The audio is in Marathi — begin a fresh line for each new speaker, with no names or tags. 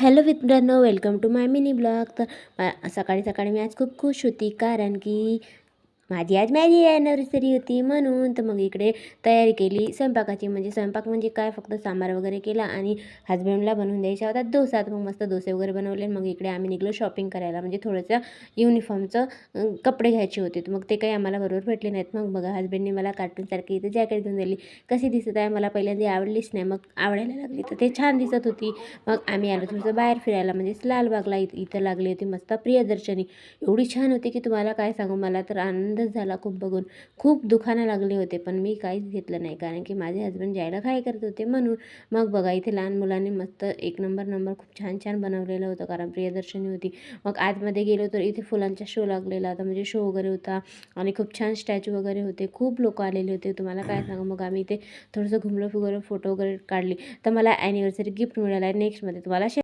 हॅलो मित्रांनो, welcome to my mini blog. तर सकाळी सकाळी मी आज खूप खुश होती, कारण की माझी आज मॅरेज ॲनिव्हर्सरी होती म्हणून. तर मग इकडे तयारी केली स्वयंपाकाची. म्हणजे स्वयंपाक म्हणजे काय, फक्त सांबार वगैरे केला आणि हजबंडला बनवून द्यायचा होता डोसा. तर मग मस्त डोसे वगैरे बनवले. मग इकडे आम्ही निघलो शॉपिंग करायला, म्हणजे थोडंसं युनिफॉर्मचं कपडे घ्यायचे होते. तर मग ते काही आम्हाला बरोबर भेटले नाहीत. मग बघा, हजबंडने मला कार्टूनसारखी इथं जॅकेट घेऊन दिली. कशी दिसत आहे मला पहिल्यांदा आवडलीच नाही, मग आवडायला लागली. तर ते छान दिसत होती. मग आम्ही आलो थोडंसं बाहेर फिरायला, म्हणजे लालबागला. इथं लागली होती मस्त प्रियदर्शनी. एवढी छान होती की तुम्हाला काय सांगू. मला तर आनंदच झाला खूप बघून. खूप दुकानं लागले होते, पण मी काहीच घेतलं नाही, कारण की माझे हसबंड जायला काय करत होते म्हणून. मग बघा, इथे लहान मुलांनी मस्त एक नंबर खूप छान छान बनवलेलं होतं, कारण प्रियदर्शनी होती. मग आतमध्ये गेलो तर इथे फुलांचा शो लागलेला होता, म्हणजे शो वगैरे होता. आणि खूप छान स्टॅच्यू वगैरे होते. खूप लोक आलेले होते, तुम्हाला काय सांगू. मग आम्ही इथे थोडंसं घुमलो फिरलो, फोटो वगैरे काढले. तर मला ॲनिव्हर्सरी गिफ्ट मिळाला आहे. नेक्स्टमध्ये तुम्हाला